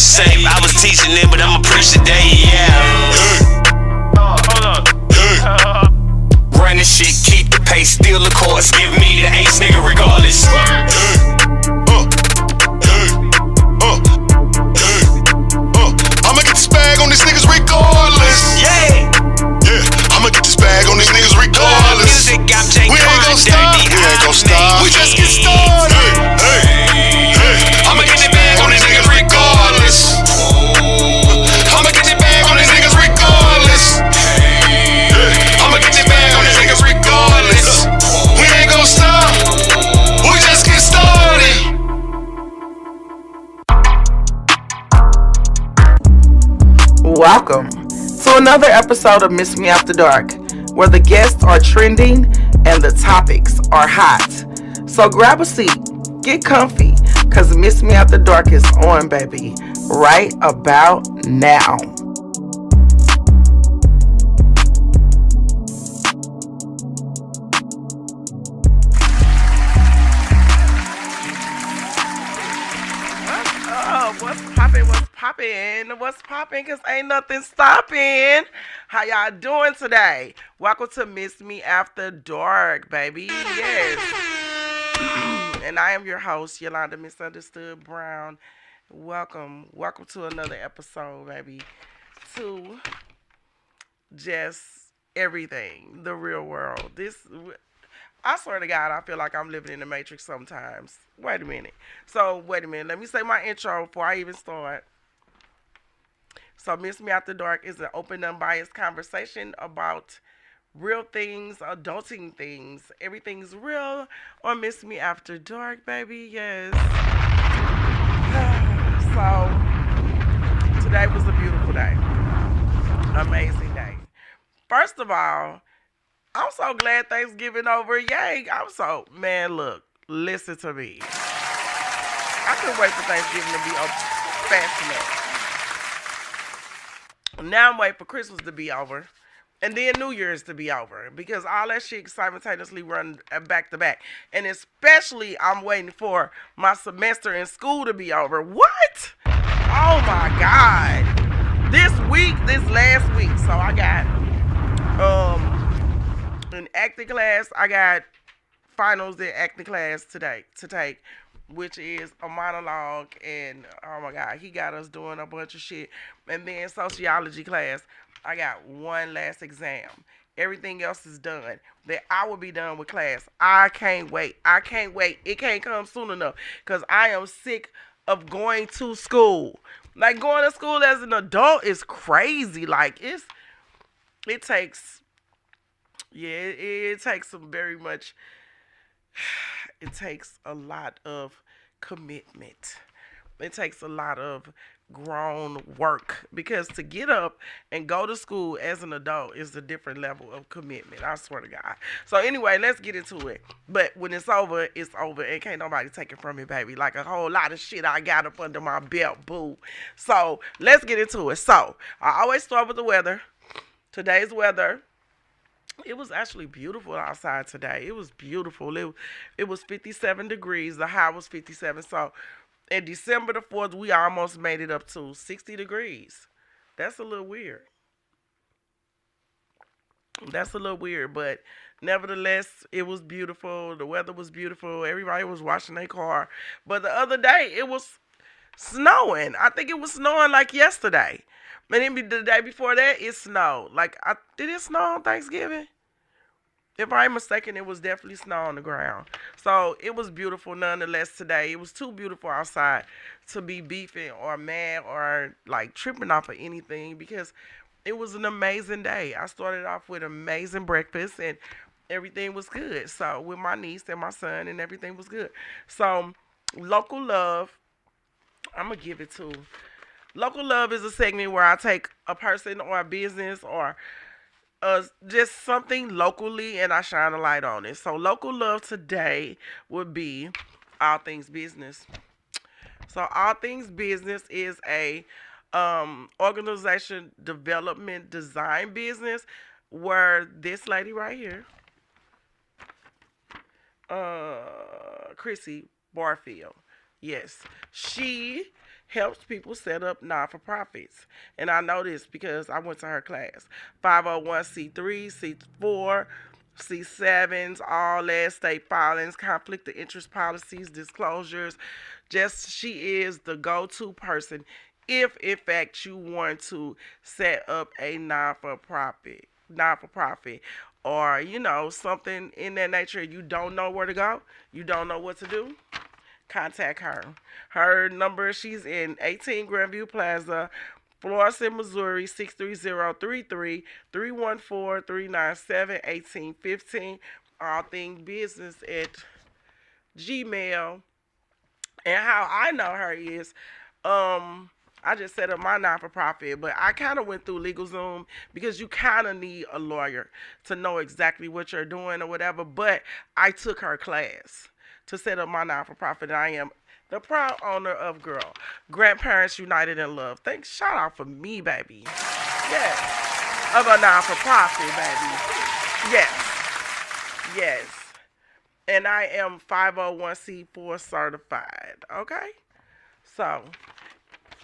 shape. I was teaching it, but I'ma preach today, yeah. Hold up. Run the shit, keep the pace, steal the course. Give me the ace, nigga, regardless. I'ma get this bag on these niggas regardless. Yeah. I'ma get this bag on these niggas regardless. Music, I'm We ain't gon' stop. We ain't gon' stop. We just get started. I'ma get this bag on these niggas regardless. I'ma get this bag on these niggas regardless. I'ma get this bag on these niggas regardless. We ain't gon' stop. We just get started. Welcome to another episode of Miss Me After Dark, where the guests are trending and the topics are hot. So grab a seat, get comfy, cause Miss Me After Dark is on, baby, right about now. What's poppin'? Cause ain't nothing stopping. How y'all doing today? Welcome to Miss Me After Dark, baby. Yes. And I am your host, Yolanda Misunderstood Brown. Welcome to another episode, baby. To just everything, the real world. I swear to God, I feel like I'm living in the Matrix sometimes. Wait a minute. Let me say my intro before I even start. So, Miss Me After Dark is an open, unbiased conversation about real things, adulting things. Everything's real on Miss Me After Dark, baby. Yes. So, today was a beautiful day. Amazing day. First of all, I'm so glad Thanksgiving over. Yay. Look, listen to me. I couldn't wait for Thanksgiving to be over fast enough. Now I'm waiting for Christmas to be over. And then New Year's to be over. Because all that shit simultaneously run back to back. And especially I'm waiting for my semester in school to be over. What? Oh my God. This last week. So I got an acting class. I got finals in acting class today to take, which is a monologue, and oh my God, he got us doing a bunch of shit. And then sociology class, I got one last exam. Everything else is done. That I will be done with class. I can't wait. It can't come soon enough because I am sick of going to school. Like, going to school as an adult is crazy. Like, it takes some very much. It takes a lot of commitment. It takes a lot of grown work, because to get up and go to school as an adult is a different level of commitment. I swear to God. So anyway, let's get into it. But when it's over, it's over. And can't nobody take it from me, baby. Like a whole lot of shit I got up under my belt, boo. So let's get into it. So I always start with the weather. Today's weather. It was actually beautiful outside today. It was beautiful. It was 57 degrees. The high was 57. So, in December the 4th, we almost made it up to 60 degrees. That's a little weird. But nevertheless, it was beautiful. The weather was beautiful. Everybody was washing their car. But the other day, it was snowing. I think it was snowing like yesterday. And then the day before that, it snowed. Like, did it snow on Thanksgiving? If I'm mistaken, it was definitely snow on the ground. So, it was beautiful nonetheless today. It was too beautiful outside to be beefing or mad or, like, tripping off of anything, because it was an amazing day. I started off with amazing breakfast, and everything was good. So, with my niece and my son, and everything was good. So, local love, I'm going to give it to... Local love is a segment where I take a person or a business or just something locally and I shine a light on it. So local love today would be All Things Business. So All Things Business is a organization development design business where this lady right here, Chrissy Barfield, yes, she helps people set up non-for-profits. And I know this because I went to her class. 501c3, C4, C7s, all that, state filings, conflict of interest policies, disclosures. Just she is the go-to person if in fact you want to set up a non-for-profit or something in that nature. You don't know where to go, you don't know what to do, contact her. Her number, she's in 18 Grandview Plaza, Florissant, Missouri, 63033 314 397 1815. All Things Business at Gmail. And how I know her is, I just set up my non-for-profit, but I kind of went through LegalZoom because you kind of need a lawyer to know exactly what you're doing or whatever. But I took her class to set up my non-for-profit, and I am the proud owner of Grandparents United in Love. Thanks, shout out for me, baby. Yes, of a non-for-profit, baby. Yes. And I am 501c4 certified. Okay, so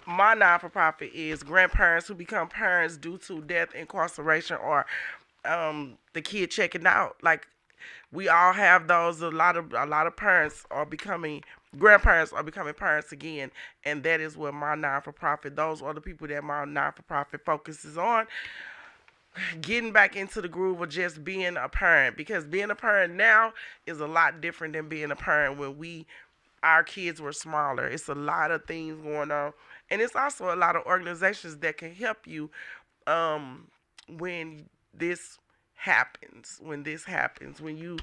my non-for-profit is grandparents who become parents due to death, incarceration, or the kid checking out. Like, we all have those. A lot of grandparents are becoming parents again, and that is what my non-for-profit. Those are the people that my non-for-profit focuses on. Getting back into the groove of just being a parent, because being a parent now is a lot different than being a parent when our kids were smaller. It's a lot of things going on, and it's also a lot of organizations that can help you when this happens. When you,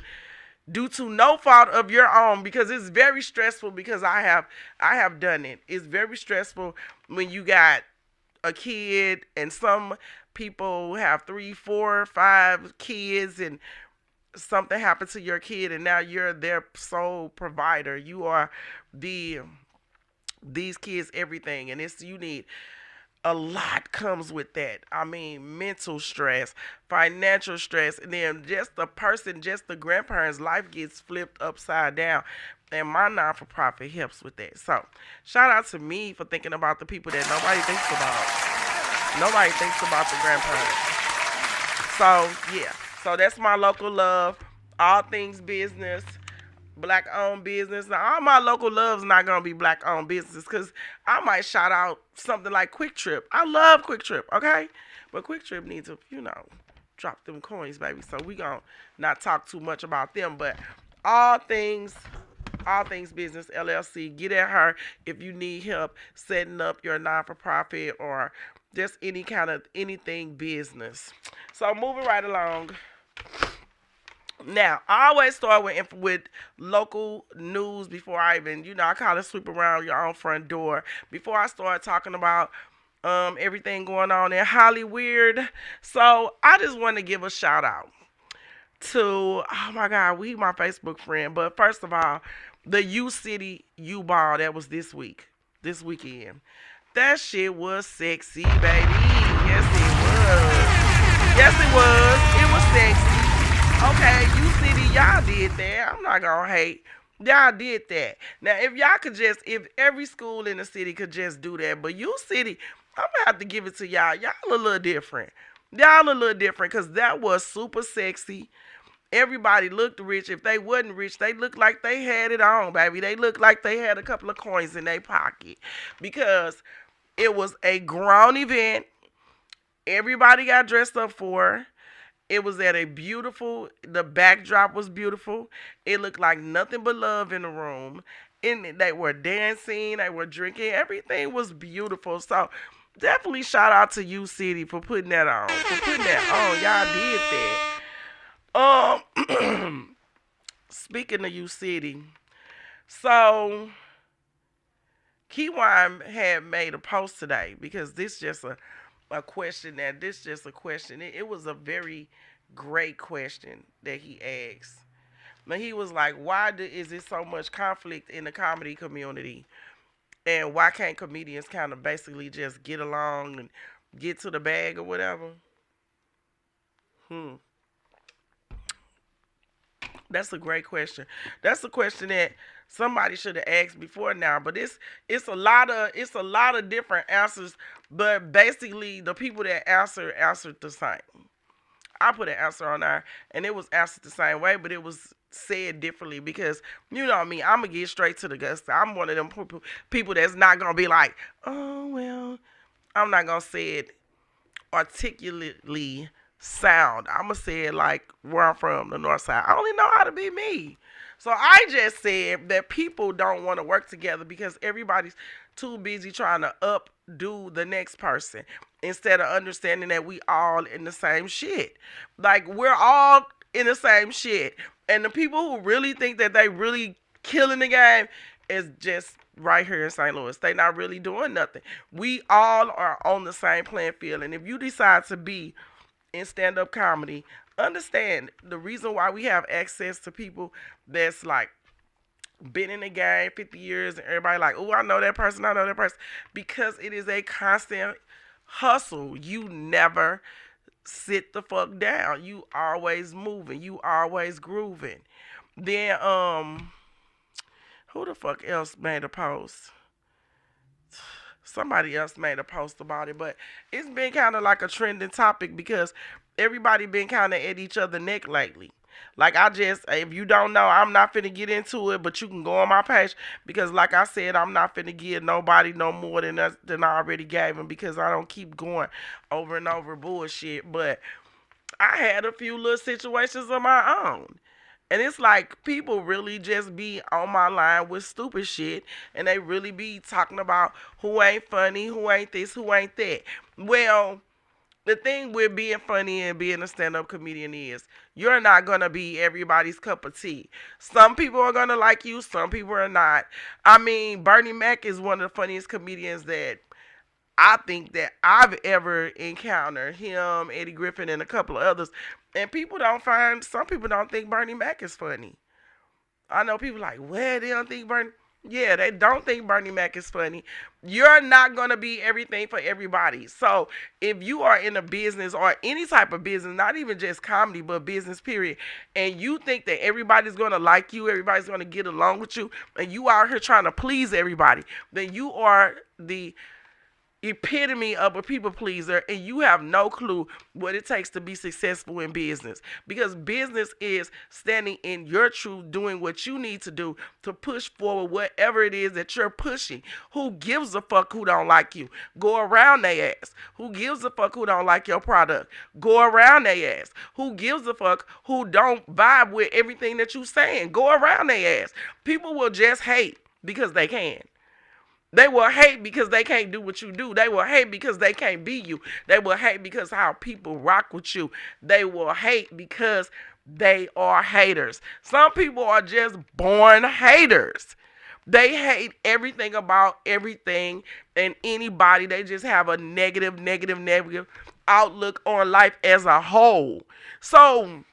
due to no fault of your own, because it's very stressful, because I have done it. It's very stressful when you got a kid, and some people have 3, 4, 5 kids, and something happened to your kid, and now you're their sole provider. You are these kids everything, and you need a lot comes with that. I mean, mental stress, financial stress, and then just the grandparents' life gets flipped upside down. And my non-for-profit helps with that. So, shout out to me for thinking about the people that nobody thinks about. Nobody thinks about the grandparents. So, yeah. So, that's my local love. All Things Business. Black-owned business. Now, all my local love's not going to be black-owned business, because I might shout out something like Quick Trip. I love Quick Trip, okay? But Quick Trip needs to, drop them coins, baby. So, we going to not talk too much about them. But All Things Business LLC. Get at her if you need help setting up your non-for-profit or just anything business. So, moving right along. Now, I always start with local news before I even, I call it sweep around your own front door. Before I start talking about everything going on in Hollywood. So, I just want to give a shout out to, oh my God, my Facebook friend. But first of all, the YouCity U-Ball that was this weekend. That shit was sexy, baby. Yes, it was. It was sexy. Okay, YouCity, y'all did that. I'm not gonna hate. Y'all did that. Now, if every school in the city could just do that, but YouCity, I'm gonna have to give it to y'all. Y'all a little different. Because that was super sexy. Everybody looked rich. If they wasn't rich, they looked like they had it on, baby. They looked like they had a couple of coins in their pocket, because it was a grown event. Everybody got dressed up for. It was at the backdrop was beautiful. It looked like nothing but love in the room. And they were dancing, they were drinking. Everything was beautiful. So, definitely shout out to YouCity for putting that on. Y'all did that. Speaking of YouCity, so Keywine had made a post today, because this just a question. It was a very great question that he asked. Now, he was like, why is there so much conflict in the comedy community? And why can't comedians kind of basically just get along and get to the bag or whatever? That's a great question. That's a question that somebody should have asked before now. But it's a lot of different answers. But basically, the people that answered the same. I put an answer on there, and it was answered the same way, but it was said differently because you know me. I'm gonna get straight to the gusto. I'm one of them people that's not gonna be like, oh well. I'm not gonna say it articulately sound. I'm gonna say it like where I'm from, the north side. I only know how to be me. So I just said that people don't want to work together because everybody's too busy trying to updo the next person instead of understanding that we all in the same shit. Like we're all in the same shit. And the people who really think that they really killing the game is just right here in St. Louis. They not really doing nothing. We all are on the same playing field. And if you decide to be in stand-up comedy, understand the reason why we have access to people that's like been in the game 50 years and everybody like, oh, I know that person, because it is a constant hustle. You never sit the fuck down. You always moving. You always grooving. Then who the fuck else made a post? Somebody else made a post about it, but it's been kind of like a trending topic because everybody been kind of at each other's neck lately. Like if you don't know, I'm not finna get into it, but you can go on my page because like I said, I'm not finna give nobody no more than I already gave them because I don't keep going over and over bullshit. But I had a few little situations of my own. And it's like people really just be on my line with stupid shit and they really be talking about who ain't funny, who ain't this, who ain't that. Well, the thing with being funny and being a stand-up comedian is you're not going to be everybody's cup of tea. Some people are going to like you, some people are not. I mean, Bernie Mac is one of the funniest comedians that I think that I've ever encountered. Him, Eddie Griffin, and a couple of others. And some people don't think Bernie Mac is funny. I know people like, well, they don't think Bernie. Yeah, they don't think Bernie Mac is funny. You're not going to be everything for everybody. So if you are in a business or any type of business, not even just comedy, but business period, and you think that everybody's going to like you, everybody's going to get along with you, and you out here trying to please everybody, then you are the epitome of a people pleaser and you have no clue what it takes to be successful in business, because business is standing in your truth, doing what you need to do to push forward whatever it is that you're pushing. Who gives a fuck who don't like you? Go around their ass. Who gives a fuck who don't like your product? Go around their ass. Who gives a fuck who don't vibe with everything that you saying? Go around their ass. People will just hate because they can. They will hate because they can't do what you do. They will hate because they can't be you. They will hate because how people rock with you. They will hate because they are haters. Some people are just born haters. They hate everything about everything and anybody. They just have a negative outlook on life as a whole. So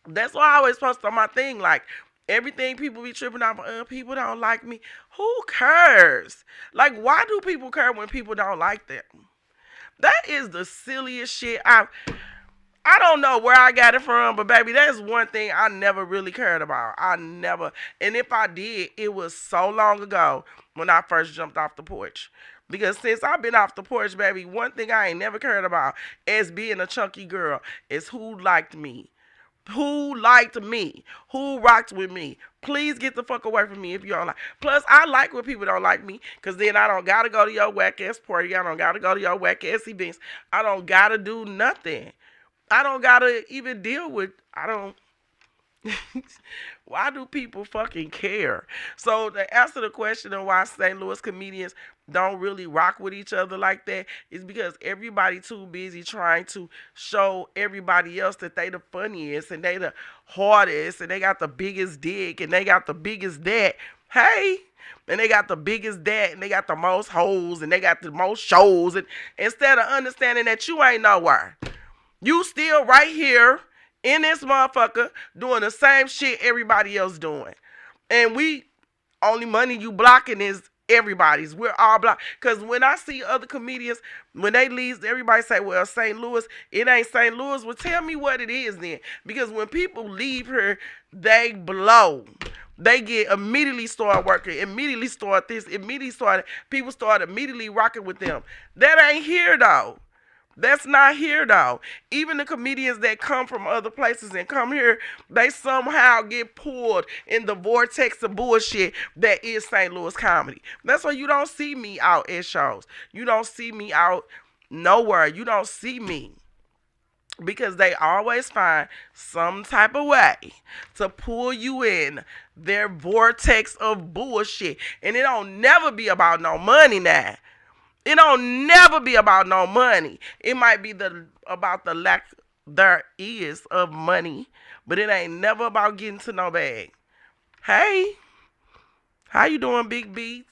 that's why I always post on my thing, like, everything people be tripping out, people don't like me. Who cares? Like, why do people care when people don't like them? That is the silliest shit. I don't know where I got it from, but baby, that's one thing I never really cared about. I never. And if I did, it was so long ago when I first jumped off the porch. Because since I've been off the porch, baby, one thing I ain't never cared about as being a chunky girl is who liked me. Who liked me? Who rocked with me? Please get the fuck away from me if you don't like. Plus, I like when people don't like me, because then I don't gotta go to your whack ass party. I don't gotta go to your whack ass events. I don't gotta do nothing. I don't gotta even deal with. Why do people fucking care? So to answer the question of why St. Louis comedians don't really rock with each other like that is because everybody too busy trying to show everybody else that they the funniest and they the hardest and they got the biggest dick and they got the biggest that. Hey, and they got the biggest that and they got the most hoes and they got the most shows, and instead of understanding that you ain't nowhere, you still right here in this motherfucker doing the same shit everybody else doing. And only money you blocking is Everybody's. We're all black. Because when I see other comedians, when they leave, everybody say, well, St. Louis, it ain't St. Louis. Well, tell me what it is then. Because when people leave here, they blow. They get immediately start working, immediately start this, immediately start, people start immediately rocking with them. That ain't here though. That's not here though. Even the comedians that come from other places and come here, they somehow get pulled in the vortex of bullshit that is St. Louis comedy. That's why you don't see me out at shows. You don't see me out nowhere. You don't see me. Because they always find some type of way to pull you in their vortex of bullshit. And it don't never be about no money now. It don't never be about no money. It might be about the lack there is of money, but it ain't never about getting to no bag. Hey, how you doing, Big B?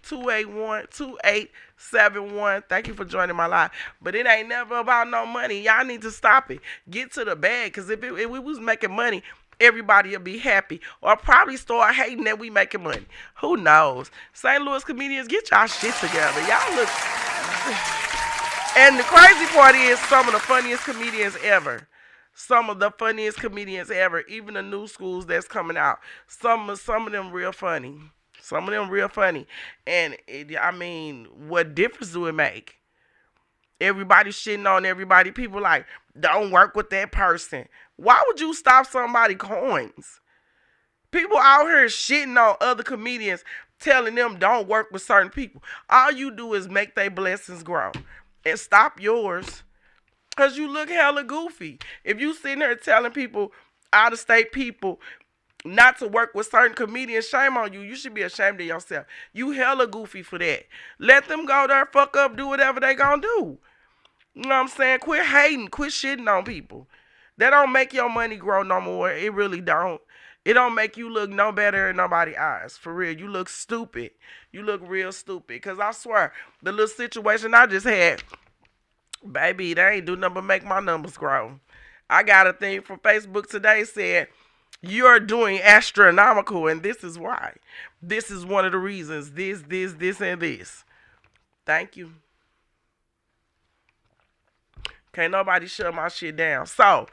281-2871. Thank you for joining my live. But it ain't never about no money. Y'all need to stop it. Get to the bag, because if we was making money, everybody will be happy, or probably start hating that we making money. Who knows? St. Louis comedians, get y'all shit together. Y'all look. And the crazy part is, some of the funniest comedians ever. Some of the funniest comedians ever. Even the new schools that's coming out. Some of them real funny. Some of them real funny. And what difference do it make? Everybody shitting on everybody. People like, don't work with that person. Why would you stop somebody coins? People out here shitting on other comedians, telling them don't work with certain people. All you do is make their blessings grow. And stop yours. Because you look hella goofy. If you sitting there telling people, out-of-state people, not to work with certain comedians, shame on you. You should be ashamed of yourself. You hella goofy for that. Let them go there, fuck up, do whatever they gonna do. You know what I'm saying? Quit hating, quit shitting on people. That don't make your money grow no more. It really don't. It don't make you look no better in nobody's eyes. For real, you look stupid. You look real stupid. Because I swear, the little situation I just had, baby, they ain't do nothing but make my numbers grow. I got a thing from Facebook today said, you're doing astronomical, and this is why. This is one of the reasons. This, and this. Thank you. Can't nobody shut my shit down. So,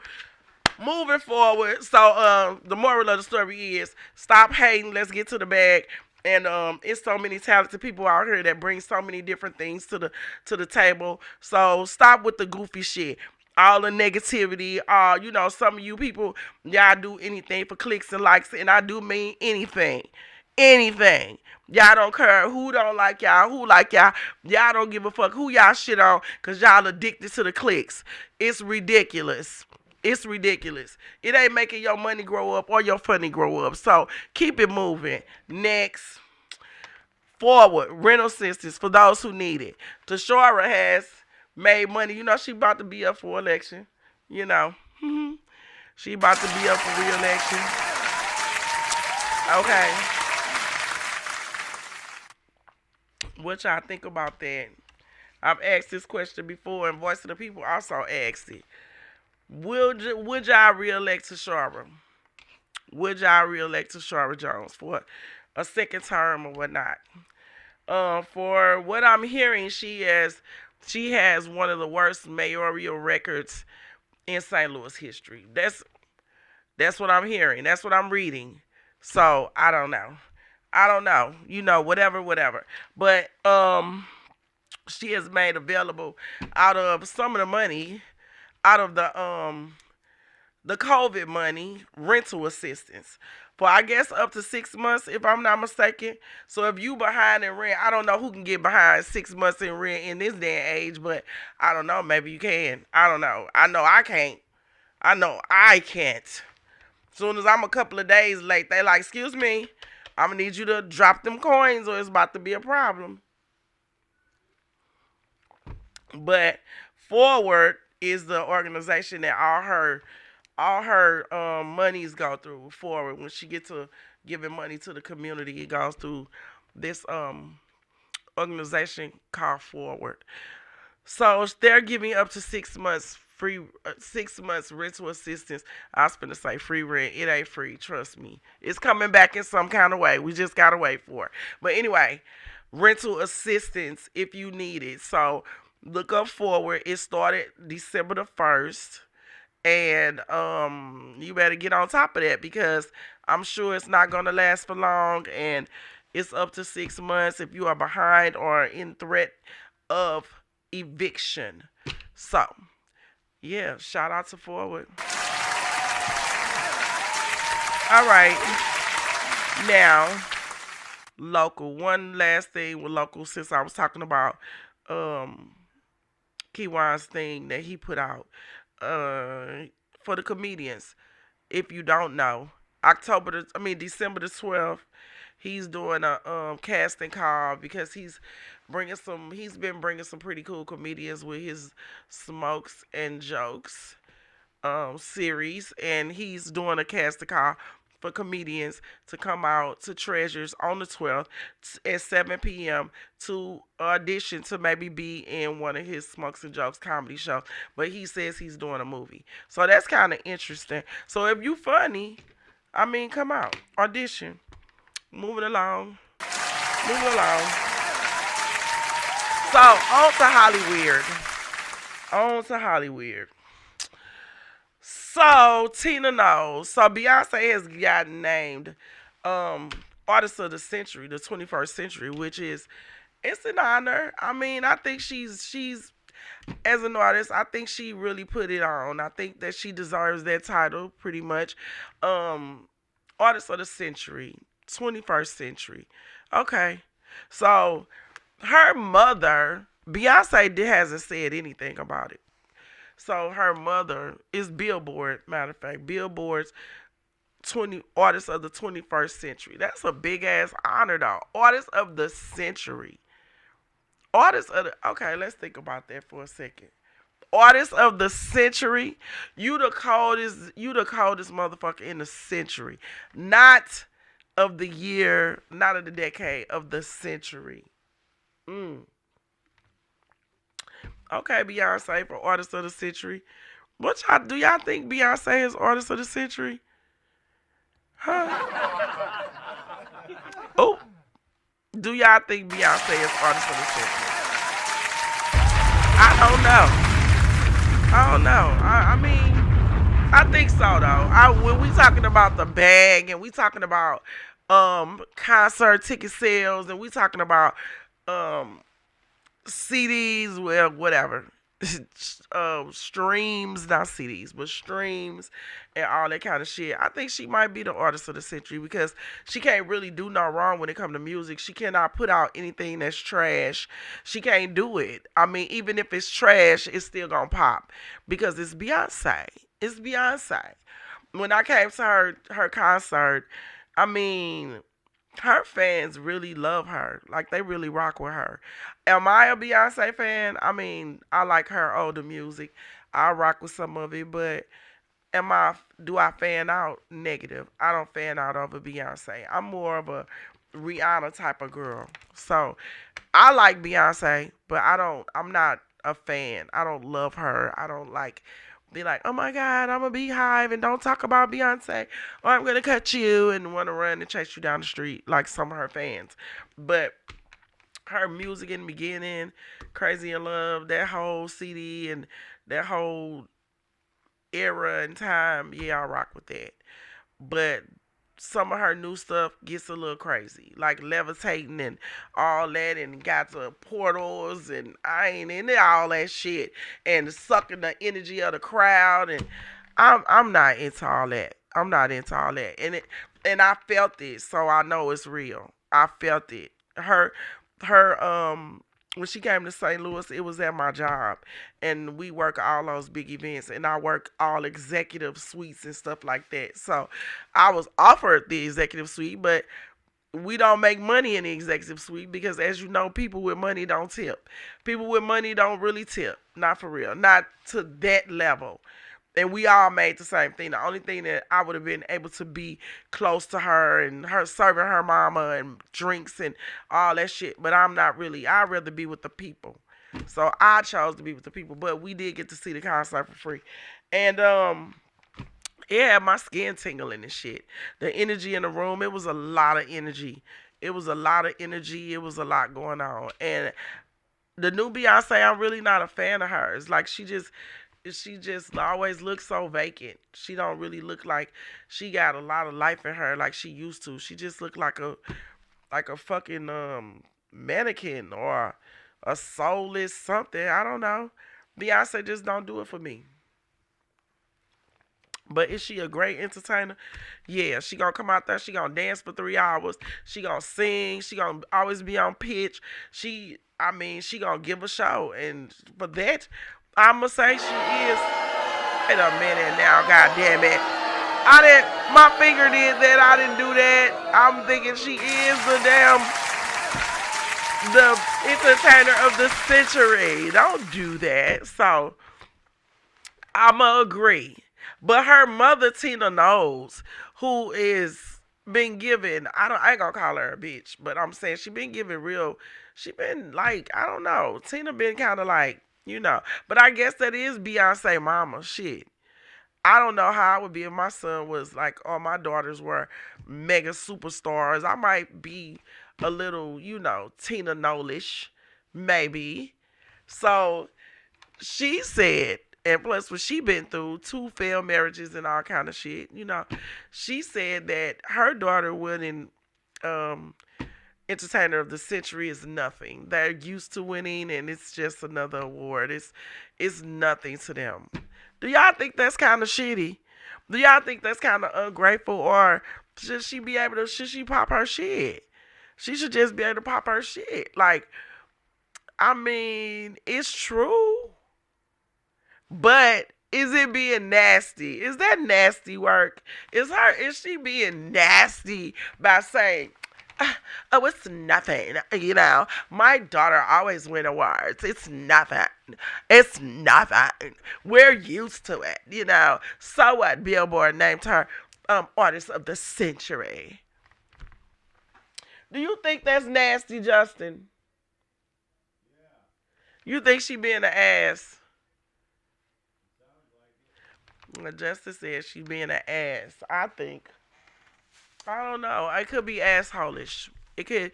moving forward. So, the moral of the story is, stop hating. Let's get to the bag. And it's so many talented people out here that bring so many different things to the table. So, stop with the goofy shit. All the negativity, some of you people, y'all do anything for clicks and likes, and I do mean anything. Anything. Y'all don't care who don't like y'all, who like y'all. Y'all don't give a fuck who y'all shit on, because y'all addicted to the clicks. It's ridiculous. It's ridiculous. It ain't making your money grow up or your funny grow up. So, keep it moving. Next. Forward. Rental assistance for those who need it. Tashara has made money. You know, she about to be up for election. You know. She about to be up for re-election. Okay. What y'all think about that? I've asked this question before, and Voice of the People also asked it. Would y'all re-elect Tashara? Would y'all re-elect Tashara Jones for a second term or whatnot? For what I'm hearing, she has one of the worst mayoral records in St. Louis history. That's what I'm hearing. That's what I'm reading. So, I don't know. You know, whatever. But she has made available out of some of the money, out of the COVID money, rental assistance for, I guess, up to 6 months, if I'm not mistaken. So if you behind in rent, I don't know who can get behind 6 months in rent in this day and age, but I don't know, maybe you can. I don't know. I know I can't. As soon as I'm a couple of days late, they like, excuse me, I'm going to need you to drop them coins or it's about to be a problem. But Forward is the organization that all her monies go through. Forward. When she gets to giving money to the community, it goes through this organization called Forward. So they're giving up to 6 months free, 6 months rental assistance. I was finna say free rent. It ain't free, trust me. It's coming back in some kind of way. We just gotta wait for it. But anyway, rental assistance if you need it. So look up forward. It started December the 1st. And you better get on top of that because I'm sure it's not gonna last for long, and it's up to 6 months if you are behind or in threat of eviction. So yeah, shout out to Forward. All right, now local. One last thing with local, since I was talking about um Keywan's thing that he put out for the comedians. If you don't know, December the 12th, he's doing a casting call because he's been bringing some pretty cool comedians with his Smokes and Jokes series, and he's doing a casting call for comedians to come out to Treasures on the 12th at 7 p.m. to audition to maybe be in one of his Smokes and Jokes comedy shows. But he says he's doing a movie. So that's kind of interesting. So if you funny, come out, audition. Moving along. Moving along. So on to Hollyweird. On to Hollyweird. So Tina knows. So Beyonce has gotten named Artist of the Century, the 21st century, which it's an honor. I think she's as an artist, I think she really put it on. I think that she deserves that title pretty much. Artist of the Century, 21st century. Okay. So her mother, Beyonce hasn't said anything about it. So her mother is Billboard, matter of fact, Billboard's 20 Artist of the 21st century. That's a big ass honor though. Artist of the century. Okay, let's think about that for a second. Artist of the century. You the coldest motherfucker in the century. Not of the year, not of the decade, of the century. Okay, Beyonce for Artist of the Century. Do y'all think Beyonce is Artist of the Century? Huh? Oh, do y'all think Beyonce is Artist of the Century? I don't know. I think so though. When we talking about the bag and we talking about concert ticket sales and we talking about CDs, well, whatever. Streams, not CDs, but streams and all that kind of shit. I think she might be the Artist of the Century because she can't really do no wrong when it comes to music. She cannot put out anything that's trash. She can't do it. Even if it's trash, it's still gonna pop because it's Beyonce. It's Beyonce. When I came to her concert, her fans really love her. Like, they really rock with her. Am I a Beyonce fan? I like her older music. I rock with some of it, but do I fan out? Negative. I don't fan out over Beyonce. I'm more of a Rihanna type of girl. So, I like Beyonce, but I'm not a fan. I don't love her. I don't be like, oh my God, I'm a beehive and don't talk about Beyonce or I'm going to cut you and want to run and chase you down the street like some of her fans. But her music in the beginning, Crazy in Love, that whole CD and that whole era and time, yeah, I rock with that. But some of her new stuff gets a little crazy, like levitating and all that, and got the portals, and I ain't into all that shit, and sucking the energy of the crowd, and I'm not into all that. I'm not into all that, and I felt it, so I know it's real. I felt it. Her when she came to St. Louis, it was at my job, and we work all those big events, and I work all executive suites and stuff like that. So I was offered the executive suite, but we don't make money in the executive suite because, as you know, people with money don't tip. People with money don't really tip. Not for real. Not to that level. And we all made the same thing. The only thing that I would have been able to be close to her and her serving her mama and drinks and all that shit. But I'm not really. I'd rather be with the people. So I chose to be with the people. But we did get to see the concert for free. And it had my skin tingling and shit. The energy in the room, it was a lot of energy It was a lot of energy. It was a lot going on. And the new Beyonce, I'm really not a fan of hers. Like she just always looks so vacant. She don't really look like she got a lot of life in her like she used to. She just looked like a fucking mannequin or a soulless something. I don't know. Beyonce just don't do it for me. But is she a great entertainer? Yeah, she gonna come out there. She gonna dance for 3 hours. She gonna sing. She gonna always be on pitch. She gonna give a show, and for that, I'ma say she is. Wait a minute now, god damn it! I didn't. My finger did that. I didn't do that. I'm thinking she is the entertainer of the century. Don't do that. So I'ma agree. But her mother Tina knows who is been given. I ain't gonna call her a bitch, but I'm saying she been given real. She been like, I don't know. Tina been kind of like, But I guess that is Beyonce mama. Shit. I don't know how I would be if my son was like, all my daughters were mega superstars. I might be a little, Tina Knowlish, maybe. So she said, and plus what she been through, 2 failed marriages and all kind of shit, she said that her daughter winning entertainer of the century is nothing. They're used to winning and it's just another award. It's nothing to them. Do y'all think that's kind of shitty? Do y'all think that's kind of ungrateful, or should she pop her shit? She should just be able to pop her shit. Like, it's true, but is it being nasty? Is that nasty work? Is she being nasty by saying, oh, it's nothing. My daughter always win awards. It's nothing. It's nothing. We're used to it. So what? Billboard named her artist of the century. Do you think that's nasty, Justin? You think she being an ass? Justice says she being an ass. I don't know. It could be assholish. It could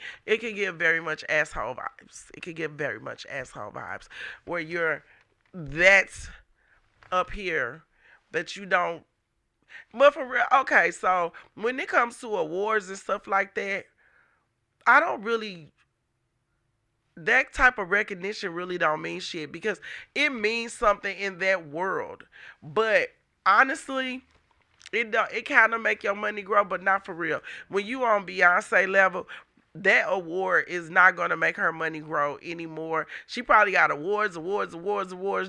give very much asshole vibes. It could give very much asshole vibes where you're that's up here that you don't. But for real, okay. So when it comes to awards and stuff like that, I don't really. That type of recognition really don't mean shit because it means something in that world. But honestly, it kind of make your money grow, but not for real. When you on Beyonce level, that award is not going to make her money grow anymore. She probably got awards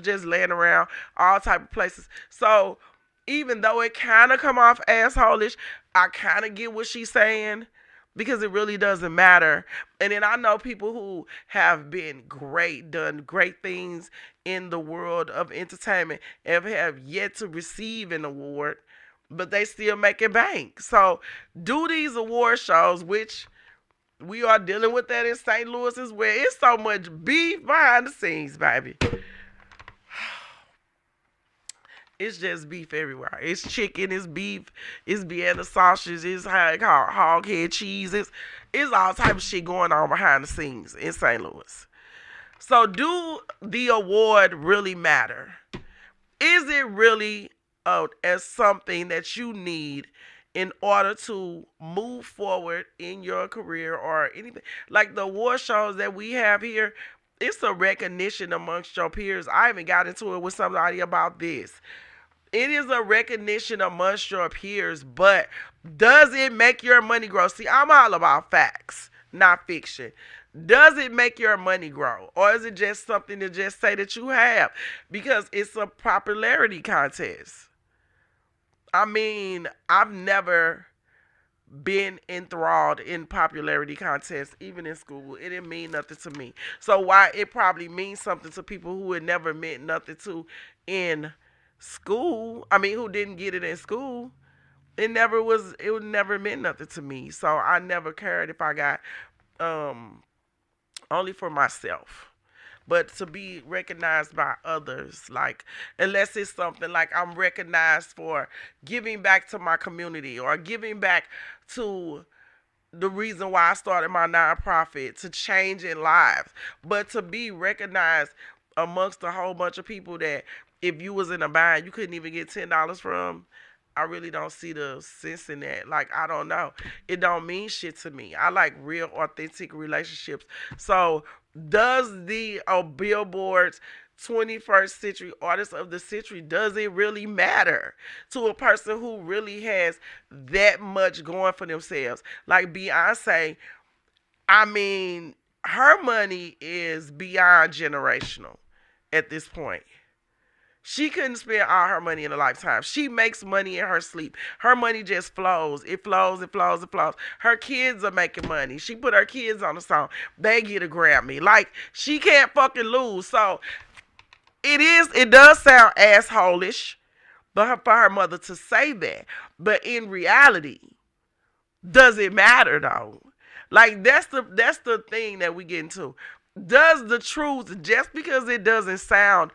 just laying around all type of places. So even though it kind of come off assholish, I kind of get what she's saying because it really doesn't matter. And then I know people who have been great, done great things in the world of entertainment and have yet to receive an award, but they still making bank. So do these award shows, which we are dealing with that in St. Louis as well. It's so much beef behind the scenes, baby. It's just beef everywhere. It's chicken, it's beef, it's Vienna sausage, it's hog head cheese. It's all type of shit going on behind the scenes in St. Louis. So do the award really matter? Is it really as something that you need in order to move forward in your career or anything? Like the award shows that we have here, it's a recognition amongst your peers. I even got into it with somebody about this. It is a recognition amongst your peers, but does it make your money grow? See, I'm all about facts, not fiction. Does it make your money grow? Or is it just something to just say that you have? Because it's a popularity contest. I've never been enthralled in popularity contests, even in school. It didn't mean nothing to me. So why it probably means something to people who it never meant nothing to in school. Who didn't get it in school. It never meant nothing to me. So I never cared if I got only for myself. But to be recognized by others, like, unless it's something like I'm recognized for giving back to my community or giving back to the reason why I started my nonprofit, to changing lives, but to be recognized amongst a whole bunch of people that if you was in a bind, you couldn't even get $10 from. I really don't see the sense in that. Like, I don't know. It don't mean shit to me. I like real, authentic relationships. So, does the Billboard's 21st Century Artist of the Century, does it really matter to a person who really has that much going for themselves? Like Beyonce, I mean, her money is beyond generational at this point. She couldn't spend all her money in a lifetime. She makes money in her sleep. Her money just flows. It flows, it flows, it flows. Her kids are making money. She put her kids on the song. They get a Grammy. Like, she can't fucking lose. So, it does sound asshole-ish for her mother to say that. But in reality, does it matter though? Like, that's the thing that we get into. Does the truth, just because it doesn't sound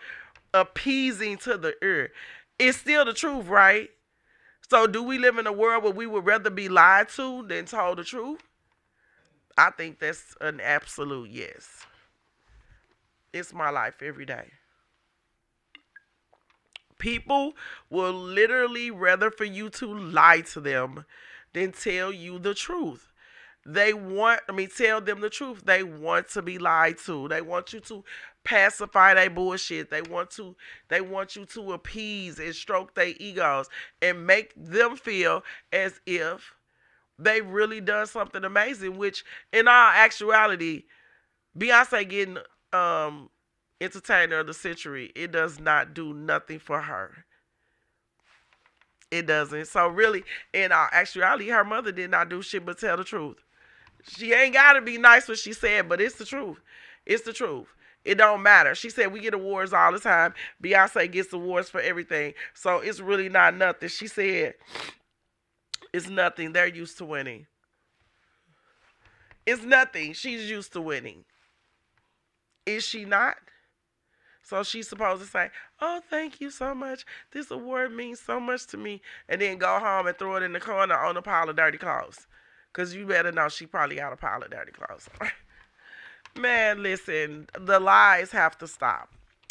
appeasing to the ear, it's still the truth, right? So do we live in a world where we would rather be lied to than told the truth? I think that's an absolute yes. It's my life every day. People will literally rather for you to lie to them than tell you the truth. Tell them the truth. They want to be lied to. They want you to pacify their bullshit. They want you to appease and stroke their egos and make them feel as if they really done something amazing, which in all actuality, Beyonce getting Entertainer of the Century, it does not do nothing for her. It doesn't. So really, in all actuality, her mother did not do shit but tell the truth. She ain't got to be nice what she said, but it's the truth. It's the truth. It don't matter. She said we get awards all the time. Beyonce gets awards for everything. So it's really not nothing. She said it's nothing. They're used to winning. It's nothing. She's used to winning. Is she not? So she's supposed to say, oh, thank you so much. This award means so much to me. And then go home and throw it in the corner on a pile of dirty clothes. Because you better know she probably got a pile of dirty clothes. Man, listen, the lies have to stop.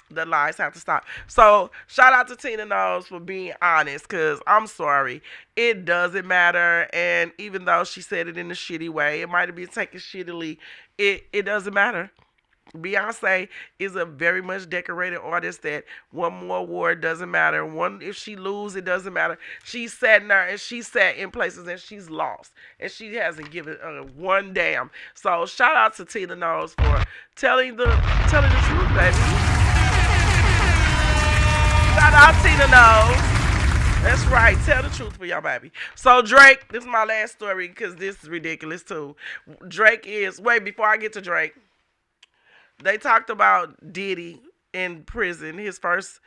The lies have to stop. So, shout out to Tina Knowles for being honest, because I'm sorry. It doesn't matter. And even though she said it in a shitty way, it might have been taken shittily, it doesn't matter. Beyonce is a very much decorated artist that one more award doesn't matter. If she lose, it doesn't matter. She's sat there and she sat in places and she's lost. And she hasn't given one damn. So shout out to Tina Knowles for telling the truth, baby. Shout out Tina Knowles. That's right. Tell the truth for y'all, baby. So Drake, this is my last story because this is ridiculous too. Before I get to Drake, they talked about Diddy in prison, his first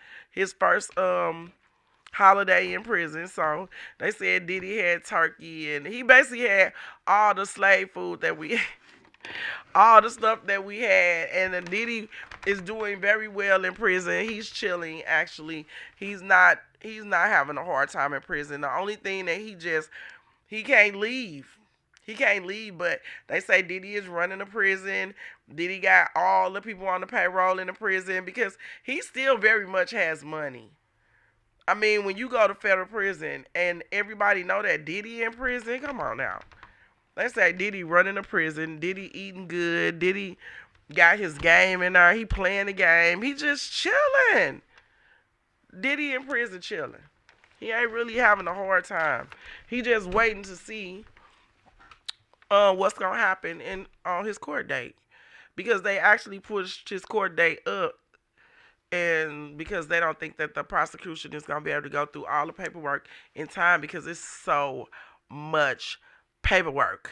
holiday in prison. So they said Diddy had turkey and he basically had all the slave food that we all the stuff that we had. And Diddy is doing very well in prison. He's chilling actually. He's not having a hard time in prison. The only thing that he can't leave. He can't leave, but they say Diddy is running the prison. Diddy got all the people on the payroll in the prison because he still very much has money. I mean, when you go to federal prison and everybody know that Diddy in prison, come on now. They say Diddy running the prison, Diddy eating good, Diddy got his game in there, he playing the game, he just chilling. Diddy in prison chilling. He ain't really having a hard time. He just waiting to see what's gonna happen on his court date, because they actually pushed his court date up, and because they don't think that the prosecution is gonna be able to go through all the paperwork in time because it's so much paperwork,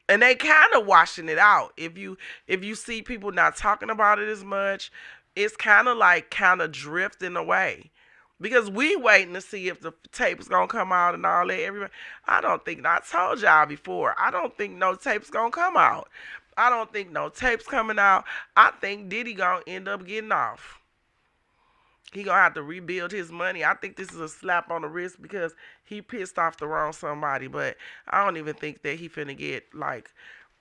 and they kind of washing it out. If you see people not talking about it as much, it's kind of drifting away. Because we waiting to see if the tape's gonna come out and all that. I told y'all before, I don't think no tape's gonna come out. I don't think no tape's coming out. I think Diddy gonna end up getting off. He gonna have to rebuild his money. I think this is a slap on the wrist because he pissed off the wrong somebody. But I don't even think that he finna get like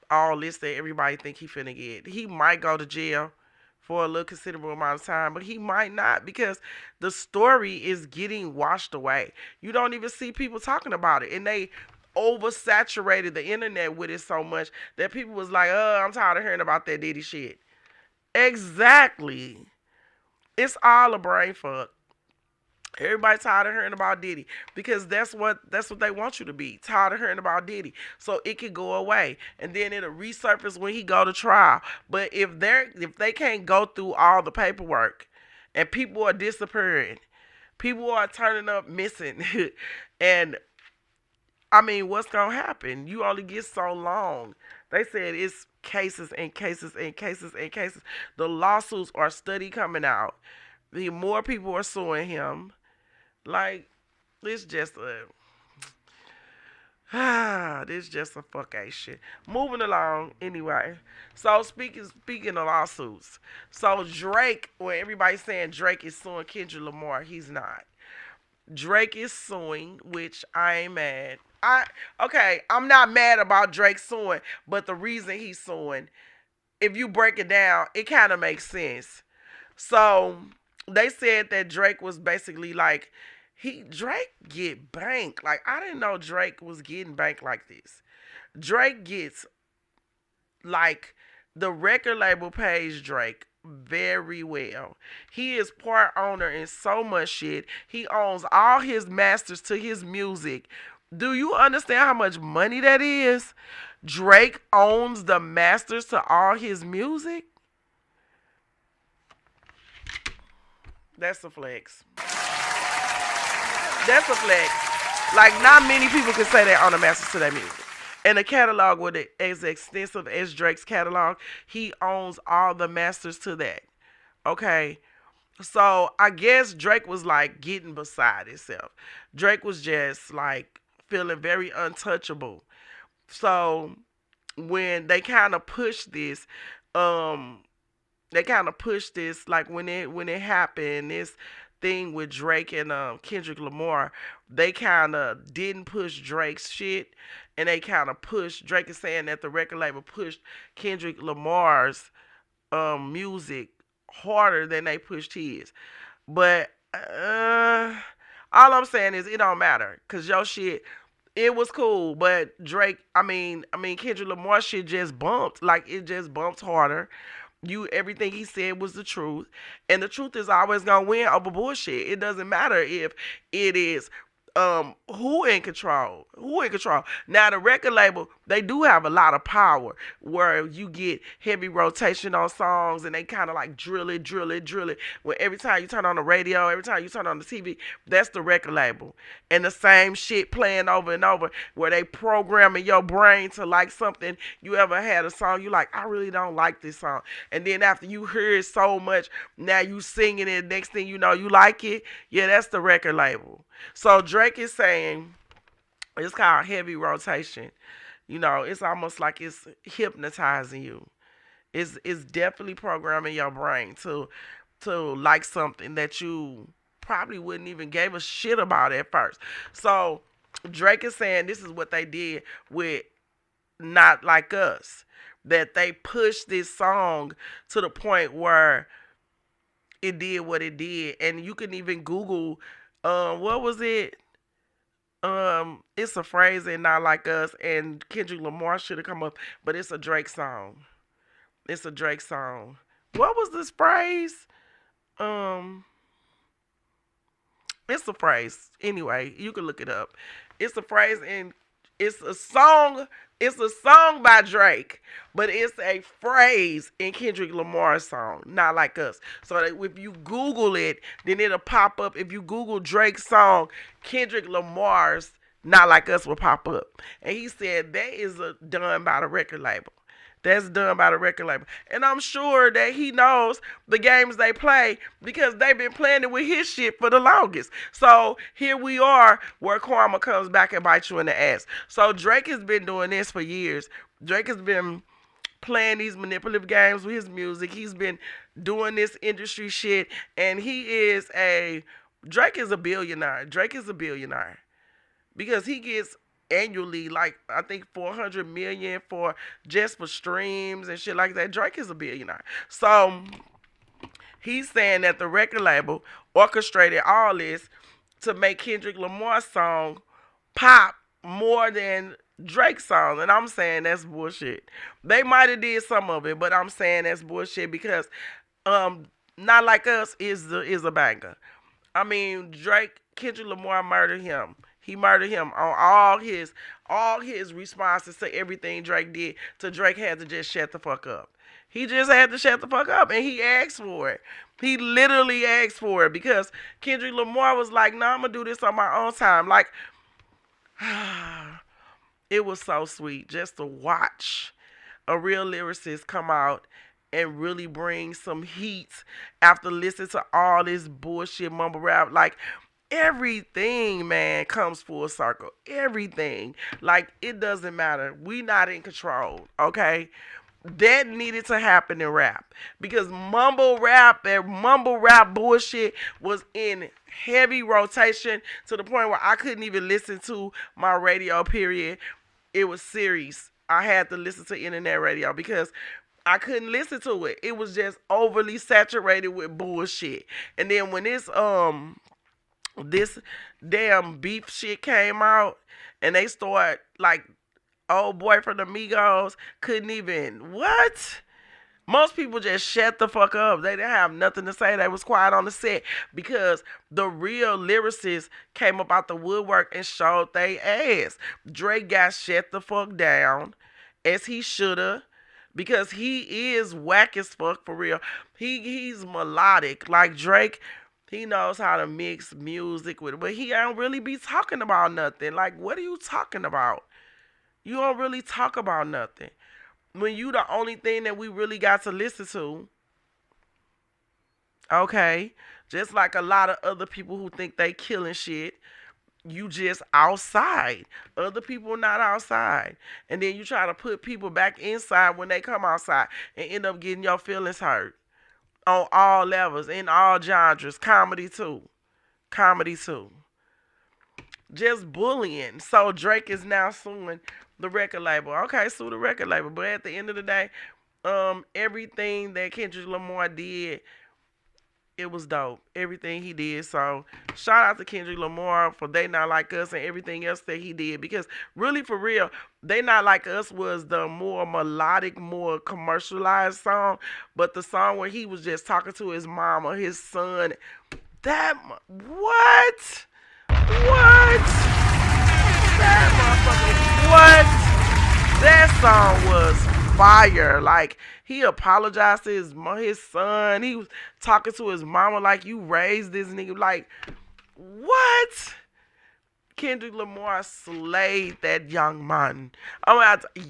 all this that everybody think he finna get. He might go to jail for a little considerable amount of time, but he might not because the story is getting washed away. You don't even see people talking about it, and they oversaturated the internet with it so much that people was like, I'm tired of hearing about that Diddy shit. Exactly. It's all a brain fuck. Everybody tired of hearing about Diddy because that's what they want you to be, tired of hearing about Diddy. So it can go away and then it'll resurface when he go to trial. But if they can't go through all the paperwork and people are disappearing, people are turning up missing, and I mean, what's gonna happen? You only get so long. They said it's cases and cases and cases and cases. The lawsuits are steady coming out. The more people are suing him. Like, this just a fuck ass shit. Moving along, anyway. So speaking of lawsuits, so Drake, when everybody's saying Drake is suing Kendrick Lamar, he's not. Drake is suing, which I ain't mad. I'm not mad about Drake suing, but the reason he's suing, if you break it down, it kind of makes sense. So they said that Drake was basically like, Drake get banked. Like, I didn't know Drake was getting banked like this. Drake gets, like, the record label pays Drake very well. He is part owner in so much shit. He owns all his masters to his music. Do you understand how much money that is? Drake owns the masters to all his music. That's a flex. That's a flex. Like, not many people can say they own the masters to their music. And a catalog with it as extensive as Drake's catalog, he owns all the masters to that. Okay? So, I guess Drake was, like, getting beside himself. Drake was just, like, feeling very untouchable. So, when they kind of pushed this, like, when it happened, this thing with Drake and Kendrick Lamar, they kind of didn't push Drake's shit, and they kind of pushed, Drake is saying that the record label pushed Kendrick Lamar's music harder than they pushed his. But all I'm saying is it don't matter, because your shit, it was cool, but Drake, I mean Kendrick Lamar shit just bumped. Like, it just bumped harder. Everything he said was the truth, and the truth is always gonna win over bullshit. It doesn't matter if it is who in control. Now, the record label, they do have a lot of power where you get heavy rotation on songs, and they kind of like drill it. Where every time you turn on the radio, every time you turn on the TV, that's the record label. And the same shit playing over and over, where they programming your brain to like something. You ever had a song you like, I really don't like this song, and then after you hear it so much, now you singing it, next thing you know, you like it. Yeah, that's the record label. So Drake is saying it's called heavy rotation. You know, it's almost like it's hypnotizing you. It's definitely programming your brain to like something that you probably wouldn't even give a shit about at first. So Drake is saying this is what they did with Not Like Us. That they pushed this song to the point where it did what it did. And you can even Google, what was it? It's a phrase in Not Like Us, and Kendrick Lamar should have come up, but it's a Drake song. What was this phrase? It's a phrase. Anyway, you can look it up. It's a phrase, and it's a song. It's a song by Drake, but it's a phrase in Kendrick Lamar's song, Not Like Us. So that if you Google it, then it'll pop up. If you Google Drake's song, Kendrick Lamar's Not Like Us will pop up. And he said that is done by the record label. That's done by the record label. And I'm sure that he knows the games they play because they've been playing it with his shit for the longest. So here we are where karma comes back and bites you in the ass. So Drake has been doing this for years. Drake has been playing these manipulative games with his music. He's been doing this industry shit, and Drake is a billionaire. Drake is a billionaire because he gets annually like I think 400 million for just for streams and shit like that. Drake is a billionaire. So he's saying that the record label orchestrated all this to make Kendrick Lamar's song pop more than Drake's song, and I'm saying that's bullshit. They might have did some of it, but I'm saying that's bullshit because Not Like Us is a banger. I mean, Kendrick Lamar murdered him. He murdered him on all his responses to everything Drake did. So Drake had to just shut the fuck up. He just had to shut the fuck up, and he asked for it. He literally asked for it because Kendrick Lamar was like, "No, I'm gonna do this on my own time." Like, it was so sweet just to watch a real lyricist come out and really bring some heat after listening to all this bullshit mumble rap. Like, everything, man, comes full circle. Everything. Like, it doesn't matter. We not in control, okay? That needed to happen in rap because mumble rap and mumble rap bullshit was in heavy rotation to the point where I couldn't even listen to my radio, period. It was serious. I had to listen to internet radio because I couldn't listen to it. It was just overly saturated with bullshit. And then when this damn beef shit came out and they start like old boy from the Migos couldn't even what? Most people just shut the fuck up. They didn't have nothing to say. They was quiet on the set because the real lyricists came up out the woodwork and showed they ass. Drake got shut the fuck down as he shoulda because he is whack as fuck for real. He's melodic. Like Drake, he knows how to mix music with it, but he don't really be talking about nothing. Like, what are you talking about? You don't really talk about nothing. When you the only thing that we really got to listen to. Okay? Just like a lot of other people who think they killing shit. You just outside. Other people not outside. And then you try to put people back inside when they come outside and end up getting your feelings hurt. On all levels, in all genres. Comedy too. Comedy too. Just bullying. So Drake is now suing the record label. Okay, sue the record label. But at the end of the day, everything that Kendrick Lamar did, it was dope. Everything he did. So shout out to Kendrick Lamar for They Not Like Us and everything else that he did. Because really, for real, They Not Like Us was the more melodic, more commercialized song. But the song where he was just talking to his mom or his son, what? That motherfucker, what? That song was fire. Like, he apologized to his son. He was talking to his mama like, you raised this nigga. Like, what? Kendrick Lamar slayed that young man.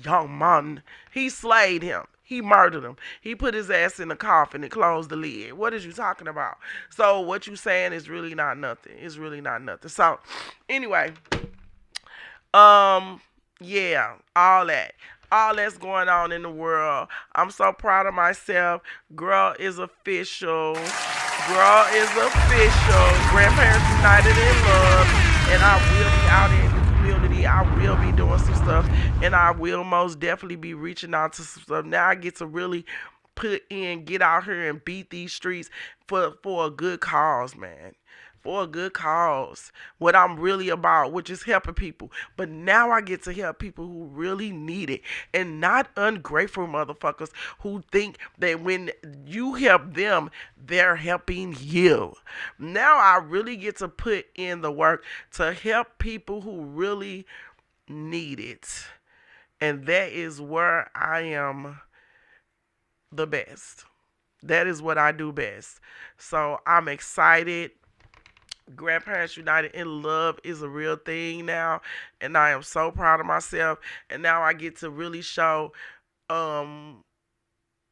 Young man. He slayed him. He murdered him. He put his ass in the coffin and closed the lid. What is you talking about? So what you saying is really not nothing. It's really not nothing. So anyway, yeah, all that's going on in the world. I'm so proud of myself. Girl is official. Grandparents United in Love. And I will be out in the community. I will be doing some stuff. And I will most definitely be reaching out to some stuff. Now I get to really get out here and beat these streets for a good cause, man. For a good cause. What I'm really about, which is helping people. But now I get to help people who really need it. And not ungrateful motherfuckers who think that when you help them, they're helping you. Now I really get to put in the work to help people who really need it. And that is where I am the best. That is what I do best. So I'm excited. Grandparents United in Love is a real thing now, and I am so proud of myself. And now I get to really show the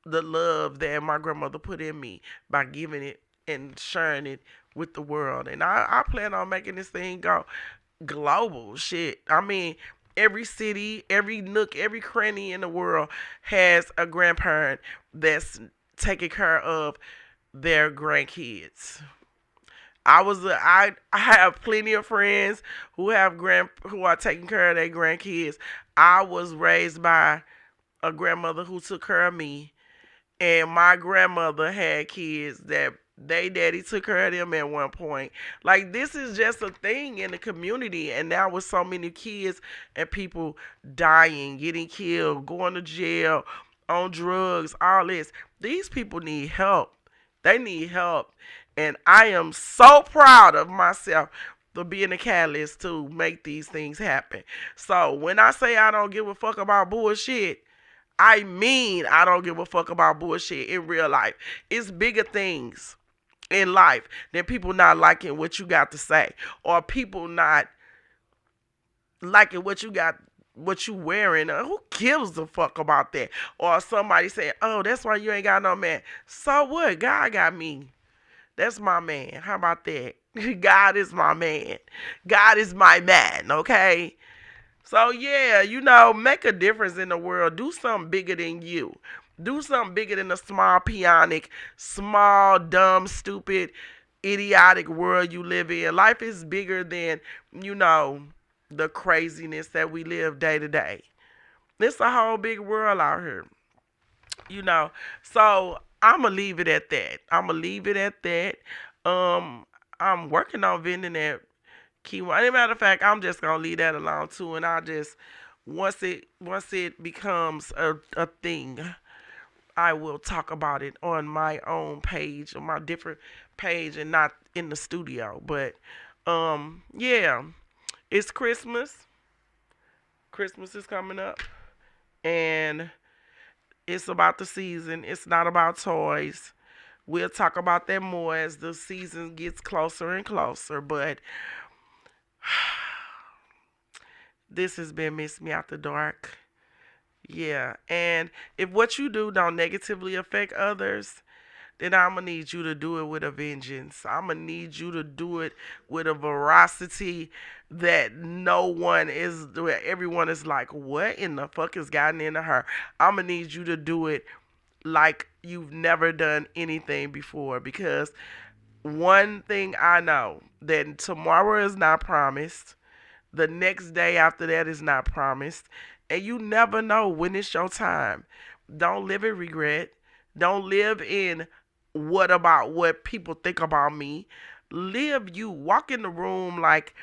love that my grandmother put in me by giving it and sharing it with the world. And I plan on making this thing go global. Shit, I mean, every city, every nook, every cranny in the world has a grandparent that's taking care of their grandkids. I have plenty of friends who are taking care of their grandkids. I was raised by a grandmother who took care of me, and my grandmother had kids that they daddy took care of them at one point. Like, this is just a thing in the community, and now with so many kids and people dying, getting killed, going to jail, on drugs, all this, these people need help. They need help. And I am so proud of myself for being a catalyst to make these things happen. So when I say I don't give a fuck about bullshit, I mean I don't give a fuck about bullshit in real life. It's bigger things in life than people not liking what you got to say, or people not liking what you wearing. Who gives a fuck about that? Or somebody saying, oh, that's why you ain't got no man. So what? God got me. That's my man. How about that? God is my man. God is my man, okay? So, yeah, make a difference in the world. Do something bigger than you. Do something bigger than the small, peonic, small, dumb, stupid, idiotic world you live in. Life is bigger than, the craziness that we live day to day. It's a whole big world out here. So I'm going to leave it at that. I'm working on vending that keyword. As a matter of fact, I'm just going to leave that alone too. And I just, once it becomes a thing, I will talk about it on my own page, on my different page, and not in the studio. But, yeah, it's Christmas. Christmas is coming up. And it's about the season. It's not about toys. We'll talk about that more as the season gets closer and closer. But this has been Miss Me After Dark. Yeah. And if what you do don't negatively affect others, then I'm going to need you to do it with a vengeance. I'm going to need you to do it with a veracity that everyone is like, what in the fuck has gotten into her? I'm going to need you to do it like you've never done anything before. Because one thing I know, that tomorrow is not promised. The next day after that is not promised. And you never know when it's your time. Don't live in regret. Don't live in what people think about me. Live you. Walk in the room like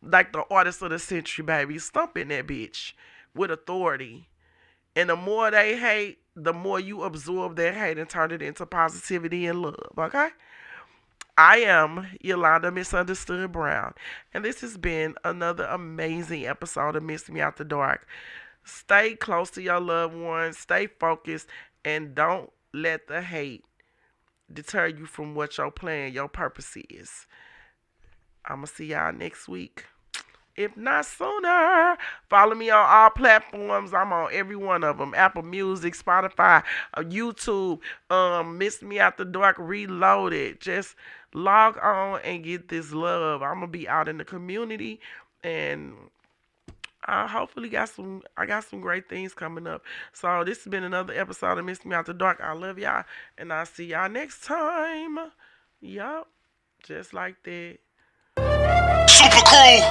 the artist of the century, baby. Stumping that bitch with authority. And the more they hate, the more you absorb their hate and turn it into positivity and love, okay? I am Yolanda Misunderstood Brown, and this has been another amazing episode of Miss Me After Dark. Stay close to your loved ones, stay focused, and don't let the hate deter you from what your plan, your purpose is. I'm going to see y'all next week. If not sooner, follow me on all platforms. I'm on every one of them. Apple Music, Spotify, YouTube, Miss Me After Dark Reloaded. Just log on and get this love. I'm going to be out in the community, and I hopefully got some great things coming up. So this has been another episode of Miss Me After Dark. I love y'all, and I'll see y'all next time. Yup, just like that. Super Crew.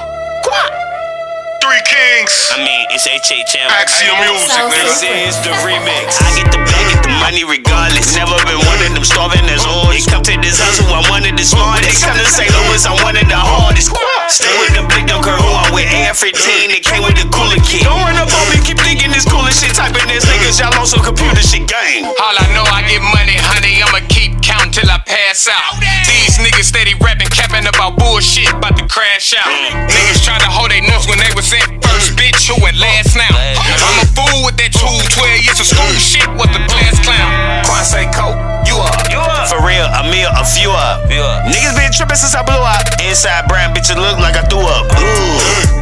3 Kings. It's HHM. Axiom Music, nigga. This is the remix. I get the bag, get the money regardless. Never been one of them starving as always. Come to this hustle, I'm one of the smartest. Come to St. Louis, I'm one of the hardest. Stay with the big, don't care who I'm with. AR-15, it came with the cooler kid. Don't run up on me, keep thinking this cooler shit. Typing this niggas, y'all on some computer shit game. All I know, I get money, honey. I'ma keep counting till I pass out. These niggas steady rapping, capping about bullshit, about to crash out. Niggas try to hold their nuts when they was in first, bitch, who went last now. I'm a fool with that 12 years of school shit, what the class clown. Quan say coke, you up. For real, a meal, a few up. Niggas been tripping since I blew up. Inside brown bitch, it look like I threw up. Ooh.